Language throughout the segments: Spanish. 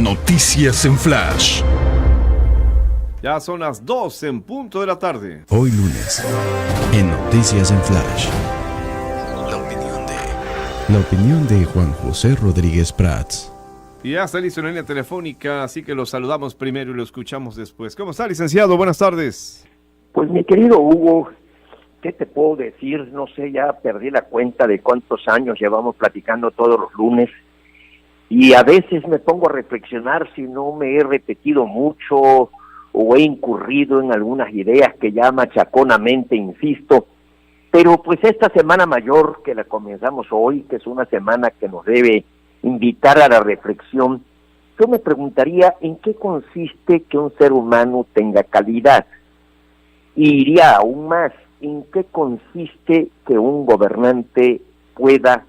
Noticias en Flash. Ya son las 2 en punto de la tarde. Hoy lunes, en Noticias en Flash. La opinión de Juan José Rodríguez Prats. Y ya está listo en la línea telefónica, así que lo saludamos primero y lo escuchamos después. ¿Cómo está, licenciado? Buenas tardes. Pues mi querido Hugo, ¿qué te puedo decir? No sé, ya perdí la cuenta de cuántos años llevamos platicando todos los lunes. Y a veces me pongo a reflexionar si no me he repetido mucho o he incurrido en algunas ideas que ya machaconamente insisto, pero pues esta Semana Mayor que la comenzamos hoy, que es una semana que nos debe invitar a la reflexión, yo me preguntaría en qué consiste que un ser humano tenga calidad, y iría aún más, en qué consiste que un gobernante pueda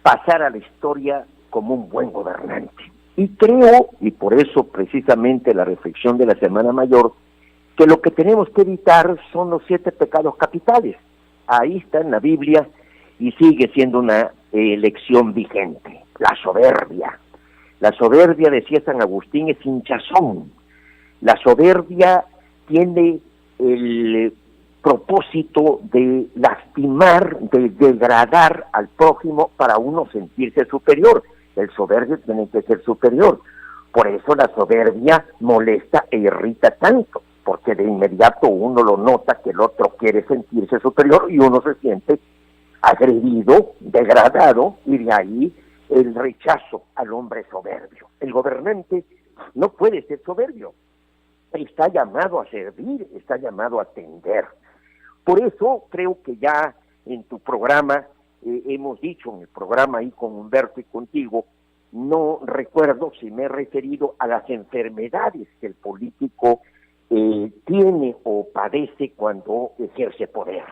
pasar a la historia como un buen gobernante. Y creo, y por eso precisamente la reflexión de la Semana Mayor, que lo que tenemos que evitar son los 7 pecados capitales. Ahí está en la Biblia y sigue siendo una lección vigente. La soberbia. La soberbia, decía San Agustín, es hinchazón. La soberbia tiene el propósito de lastimar, de degradar al prójimo para uno sentirse superior. El soberbio tiene que ser superior. Por eso la soberbia molesta e irrita tanto, porque de inmediato uno lo nota que el otro quiere sentirse superior y uno se siente agredido, degradado, y de ahí el rechazo al hombre soberbio. El gobernante no puede ser soberbio, está llamado a servir, está llamado a atender. Por eso creo que ya en tu programa, hemos dicho en el programa ahí con Humberto y contigo, no recuerdo si me he referido a las enfermedades que el político tiene o padece cuando ejerce poder.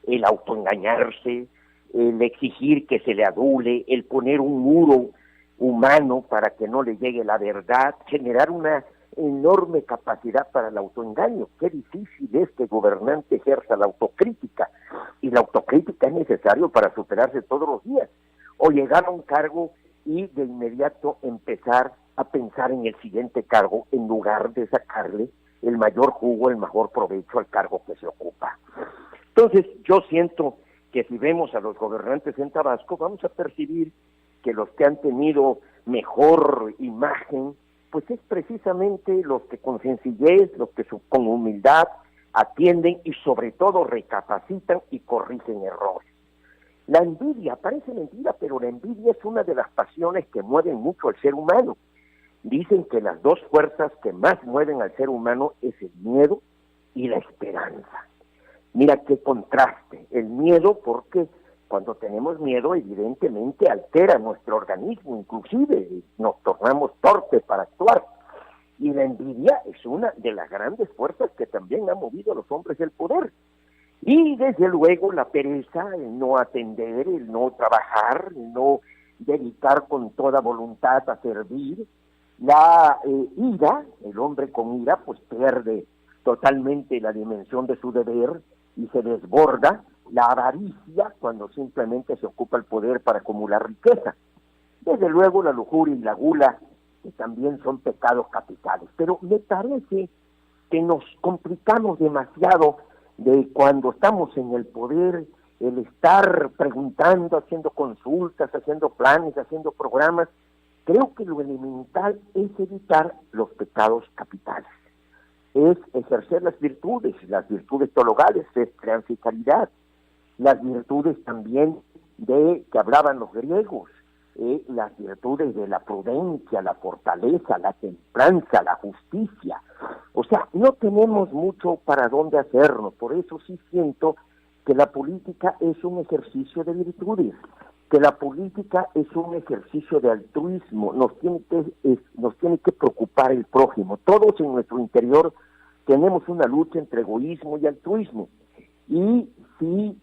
El autoengañarse, el exigir que se le adule, el poner un muro humano para que no le llegue la verdad, generar una enorme capacidad para el autoengaño. Qué difícil es que el gobernante ejerza la autocrítica, y la autocrítica es necesario para superarse todos los días, o llegar a un cargo y de inmediato empezar a pensar en el siguiente cargo en lugar de sacarle el mayor jugo, el mejor provecho al cargo que se ocupa. Entonces yo siento que si vemos a los gobernantes en Tabasco, vamos a percibir que los que han tenido mejor imagen, pues es precisamente los que con sencillez, los que con humildad atienden y sobre todo recapacitan y corrigen errores. La envidia, parece mentira, pero la envidia es una de las pasiones que mueven mucho al ser humano. Dicen que las 2 fuerzas que más mueven al ser humano es el miedo y la esperanza. Mira qué contraste, el miedo, porque cuando tenemos miedo evidentemente altera nuestro organismo, inclusive nos tornamos torpes para actuar. Y la envidia es una de las grandes fuerzas que también ha movido a los hombres del poder. Y desde luego la pereza, el no atender, el no trabajar, el no dedicar con toda voluntad a servir. La ira, el hombre con ira pues pierde totalmente la dimensión de su deber y se desborda. La avaricia, cuando simplemente se ocupa el poder para acumular riqueza. Desde luego la lujuria y la gula, que también son pecados capitales. Pero me parece que nos complicamos demasiado de cuando estamos en el poder, el estar preguntando, haciendo consultas, haciendo planes, haciendo programas. Creo que lo elemental es evitar los pecados capitales. Es ejercer las virtudes teologales, esperanza y caridad. Las virtudes también de que hablaban los griegos, las virtudes de la prudencia, la fortaleza, la templanza, la justicia. O sea, no tenemos mucho para dónde hacernos, por eso sí siento que la política es un ejercicio de virtudes, que la política es un ejercicio de altruismo, nos tiene que preocupar el prójimo. Todos en nuestro interior tenemos una lucha entre egoísmo y altruismo, y si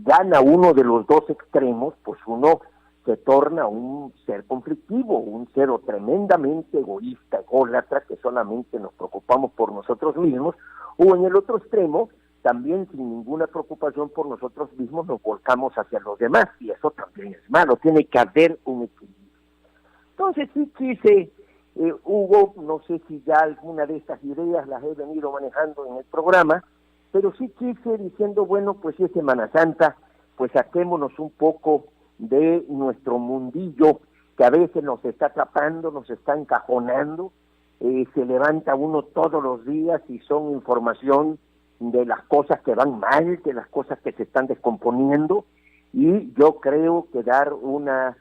gana uno de los dos extremos, pues uno se torna un ser conflictivo, un ser tremendamente egoísta, ególatra, que solamente nos preocupamos por nosotros mismos, o en el otro extremo, también sin ninguna preocupación por nosotros mismos nos volcamos hacia los demás, y eso también es malo, tiene que haber un equilibrio. Entonces sí quise Hugo, no sé si ya alguna de estas ideas las he venido manejando en el programa, pero sí quise diciendo, bueno, pues es Semana Santa, pues saquémonos un poco de nuestro mundillo que a veces nos está atrapando, nos está encajonando, se levanta uno todos los días y son información de las cosas que van mal, de las cosas que se están descomponiendo, y yo creo que dar una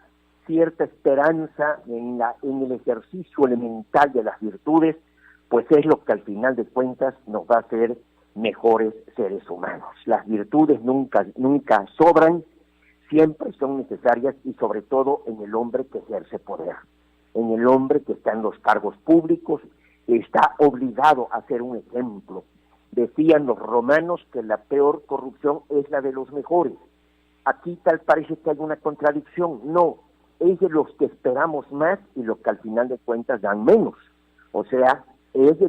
cierta esperanza en el ejercicio elemental de las virtudes, pues es lo que al final de cuentas nos va a hacer mejores seres humanos. Las virtudes nunca sobran, siempre son necesarias, y sobre todo en el hombre que ejerce poder, en el hombre que está en los cargos públicos, está obligado a ser un ejemplo. Decían los romanos que la peor corrupción es la de los mejores. Aquí tal parece que hay una contradicción. No, es de los que esperamos más y los que al final de cuentas dan menos. O sea, es de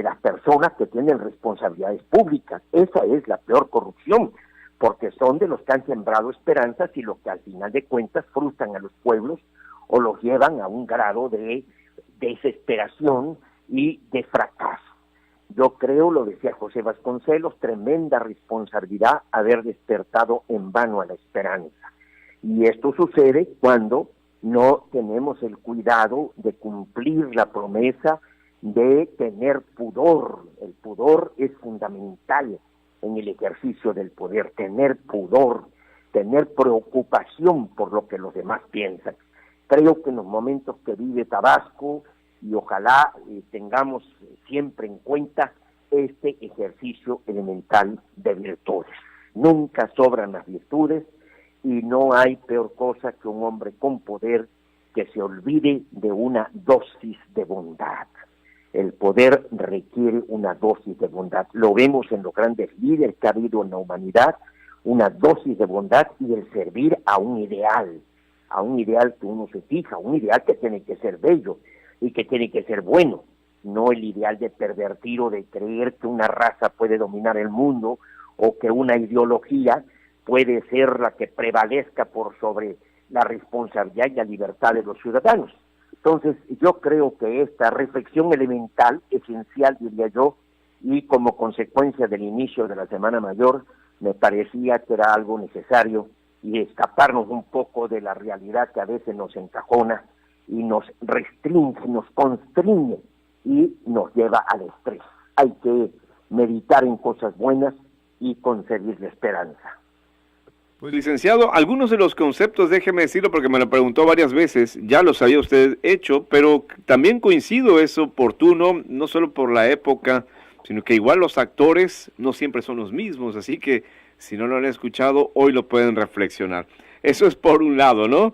las personas que tienen responsabilidades públicas. Esa es la peor corrupción, porque son de los que han sembrado esperanzas y los que al final de cuentas frustran a los pueblos o los llevan a un grado de desesperación y de fracaso. Yo creo, lo decía José Vasconcelos, tremenda responsabilidad haber despertado en vano a la esperanza. Y esto sucede cuando no tenemos el cuidado de cumplir la promesa de tener pudor. El pudor es fundamental en el ejercicio del poder, tener pudor, tener preocupación por lo que los demás piensan. Creo que en los momentos que vive Tabasco, y ojalá tengamos siempre en cuenta este ejercicio elemental de virtudes. Nunca sobran las virtudes, y no hay peor cosa que un hombre con poder que se olvide de una dosis de bondad. El poder requiere una dosis de bondad. Lo vemos en los grandes líderes que ha habido en la humanidad, una dosis de bondad y el servir a un ideal que uno se fija, un ideal que tiene que ser bello y que tiene que ser bueno, no el ideal de pervertir o de creer que una raza puede dominar el mundo o que una ideología puede ser la que prevalezca por sobre la responsabilidad y la libertad de los ciudadanos. Entonces, yo creo que esta reflexión elemental, esencial, diría yo, y como consecuencia del inicio de la Semana Mayor, me parecía que era algo necesario, y escaparnos un poco de la realidad que a veces nos encajona y nos restringe, nos constriñe y nos lleva al estrés. Hay que meditar en cosas buenas y concebir la esperanza. Pues licenciado, algunos de los conceptos, déjeme decirlo porque me lo preguntó varias veces, ya los había usted hecho, pero también coincido, es oportuno, no solo por la época, sino que igual los actores no siempre son los mismos, así que si no lo han escuchado, hoy lo pueden reflexionar. Eso es por un lado, ¿no?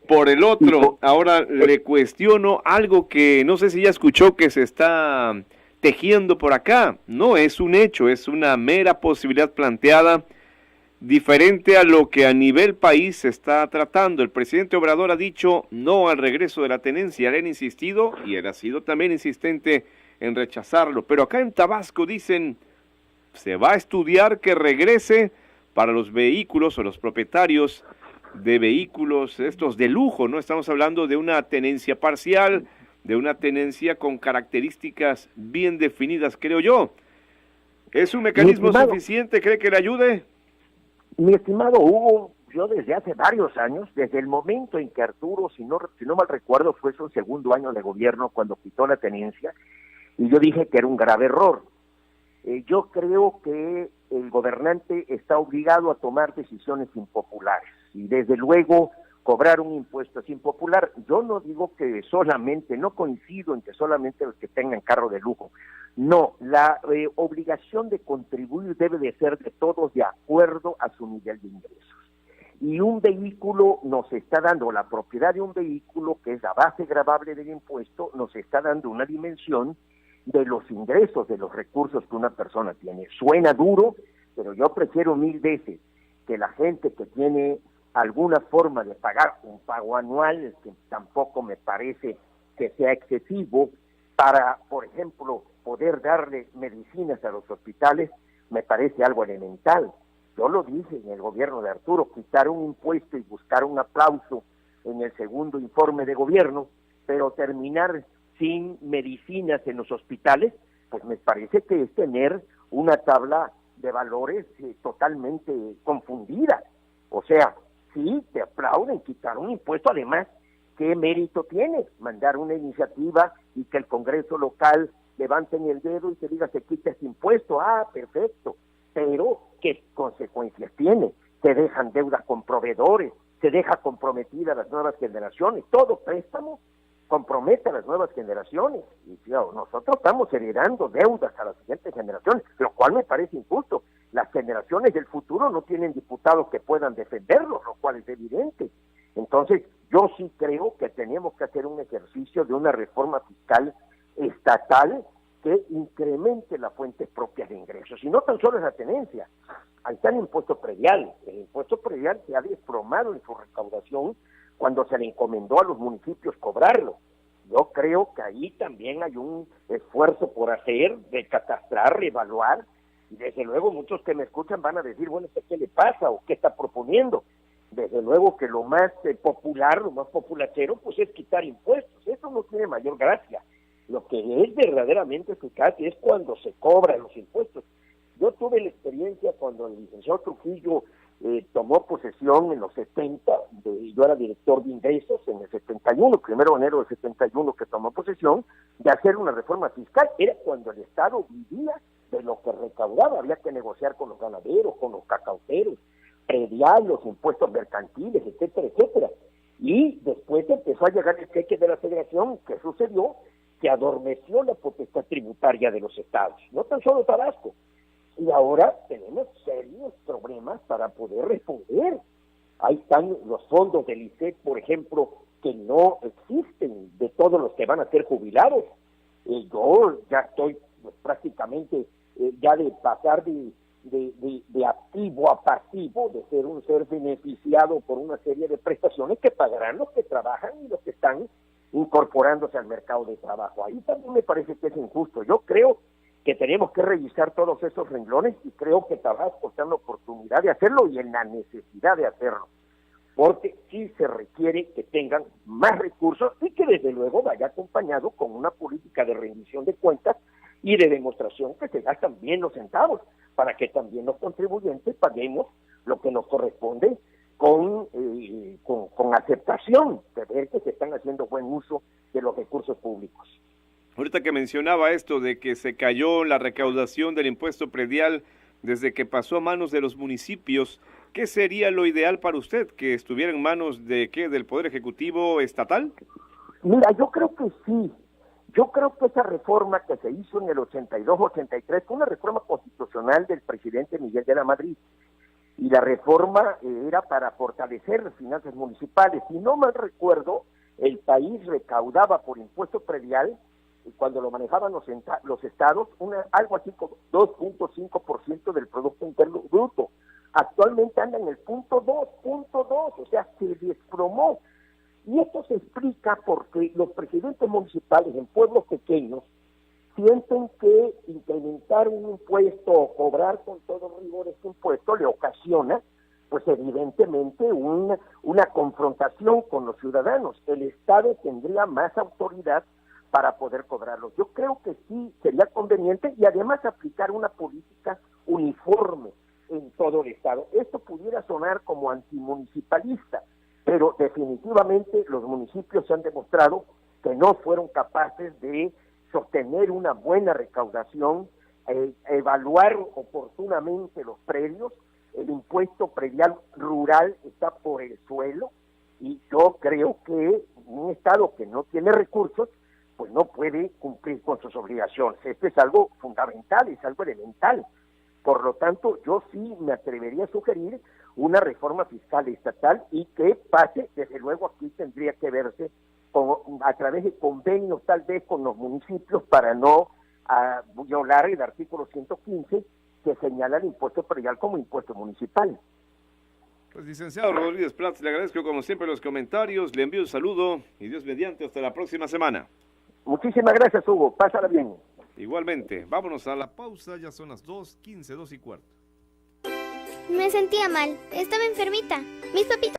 Por el otro, ahora le cuestiono algo que no sé si ya escuchó que se está tejiendo por acá. No es un hecho, es una mera posibilidad planteada, diferente a lo que a nivel país se está tratando. El presidente Obrador ha dicho no al regreso de la tenencia, le han insistido y él ha sido también insistente en rechazarlo, pero acá en Tabasco dicen se va a estudiar que regrese para los vehículos o los propietarios de vehículos estos de lujo, ¿no? Estamos hablando de una tenencia parcial, de una tenencia con características bien definidas, creo yo. ¿Es un mecanismo suficiente? ¿Cree que le ayude? Mi estimado Hugo, yo desde hace varios años, desde el momento en que Arturo, si no mal recuerdo, fue su segundo año de gobierno cuando quitó la tenencia, y yo dije que era un grave error. Yo creo que el gobernante está obligado a tomar decisiones impopulares, y desde luego cobrar un impuesto es impopular. Yo no digo que solamente, no coincido en que solamente los que tengan carro de lujo. No, la obligación de contribuir debe de ser de todos de acuerdo a su nivel de ingresos. Y un vehículo nos está dando, la propiedad de un vehículo, que es la base gravable del impuesto, nos está dando una dimensión de los ingresos, de los recursos que una persona tiene. Suena duro, pero yo prefiero 1000 veces que la gente que tiene alguna forma de pagar un pago anual, que tampoco me parece que sea excesivo, para, por ejemplo, poder darle medicinas a los hospitales, me parece algo elemental. Yo lo dije en el gobierno de Arturo, quitar un impuesto y buscar un aplauso en el segundo informe de gobierno, pero terminar sin medicinas en los hospitales, pues me parece que es tener una tabla de valores totalmente confundida. O sea, sí, te aplauden quitar un impuesto, además, ¿qué mérito tiene mandar una iniciativa y que el Congreso local levanten el dedo y se diga se quita este impuesto? Ah, perfecto, pero ¿qué consecuencias tiene? Se dejan deudas con proveedores, se deja comprometida a las nuevas generaciones, todo préstamo compromete a las nuevas generaciones, y claro, nosotros estamos heredando deudas a las siguientes generaciones, lo cual me parece injusto. Las generaciones del futuro no tienen diputados que puedan defenderlos, lo cual es evidente. Entonces, yo sí creo que tenemos que hacer un ejercicio de una reforma fiscal estatal que incremente las fuentes propias de ingresos, y no tan solo esa tenencia. Ahí está el impuesto predial. El impuesto predial se ha desplomado en su recaudación cuando se le encomendó a los municipios cobrarlo. Yo creo que ahí también hay un esfuerzo por hacer, de catastrar, reevaluar, y desde luego muchos que me escuchan van a decir, bueno, ¿qué le pasa o qué está proponiendo? Desde luego que lo más popular, lo más populachero, pues es quitar impuestos. Eso no tiene mayor gracia. Lo que es verdaderamente eficaz es cuando se cobran los impuestos. Yo tuve la experiencia cuando el licenciado Trujillo tomó posesión en los 70, yo era director de ingresos en el 71, 1 de enero del 71 que tomó posesión, de hacer una reforma fiscal. Era cuando el Estado vivía de lo que recaudaba, había que negociar con los ganaderos, con los cacauteros, predial, los impuestos mercantiles, etcétera, etcétera. Y después empezó a llegar el cheque de la Federación. ¿Qué sucedió? Que adormeció la potestad tributaria de los estados, no tan solo Tabasco. Y ahora tenemos serios problemas para poder responder. Ahí están los fondos del ICET, por ejemplo, que no existen, de todos los que van a ser jubilados. Yo ya estoy prácticamente ya de pasar de activo a pasivo, de ser un ser beneficiado por una serie de prestaciones que pagarán los que trabajan y los que están incorporándose al mercado de trabajo. Ahí también me parece que es injusto. Yo creo que tenemos que revisar todos esos renglones, y creo que Tabasco está en la oportunidad de hacerlo y en la necesidad de hacerlo, porque sí se requiere que tengan más recursos y que desde luego vaya acompañado con una política de rendición de cuentas y de demostración que se gastan bien los centavos, para que también los contribuyentes paguemos lo que nos corresponde con aceptación, de ver que se están haciendo buen uso de los recursos públicos. Ahorita que mencionaba esto de que se cayó la recaudación del impuesto predial desde que pasó a manos de los municipios, ¿qué sería lo ideal para usted? ¿Que estuviera en manos de qué? ¿Del Poder Ejecutivo estatal? Mira, yo creo que sí. Yo creo que esa reforma que se hizo en el 82-83 fue una reforma constitucional del presidente Miguel de la Madrid. Y la reforma era para fortalecer las finanzas municipales. Si no mal recuerdo, el país recaudaba por impuesto predial, cuando lo manejaban los estados, algo así como 2.5% del Producto Interno Bruto. Actualmente anda en el punto 2, o sea, se desplomó. Y esto se explica porque los presidentes municipales en pueblos pequeños sienten que incrementar un impuesto o cobrar con todo rigor este impuesto le ocasiona, pues evidentemente, una confrontación con los ciudadanos. El Estado tendría más autoridad para poder cobrarlos. Yo creo que sí sería conveniente, y además aplicar una política uniforme en todo el Estado. Esto pudiera sonar como antimunicipalista, pero definitivamente los municipios se han demostrado que no fueron capaces de sostener una buena recaudación, evaluar oportunamente los predios. El impuesto predial rural está por el suelo, y yo creo que un Estado que no tiene recursos pues no puede cumplir con sus obligaciones. Esto es algo fundamental, es algo elemental. Por lo tanto, yo sí me atrevería a sugerir una reforma fiscal estatal, y que pase, desde luego aquí tendría que verse a través de convenios tal vez con los municipios, para no violar el artículo 115 que señala el impuesto predial como impuesto municipal. Pues licenciado Rodríguez Prats, le agradezco como siempre los comentarios, le envío un saludo y Dios mediante hasta la próxima semana. Muchísimas gracias, Hugo. Pásala bien. Igualmente. Vámonos a la pausa. Ya son las 2:15, 2:15. Me sentía mal. Estaba enfermita. Mis papitos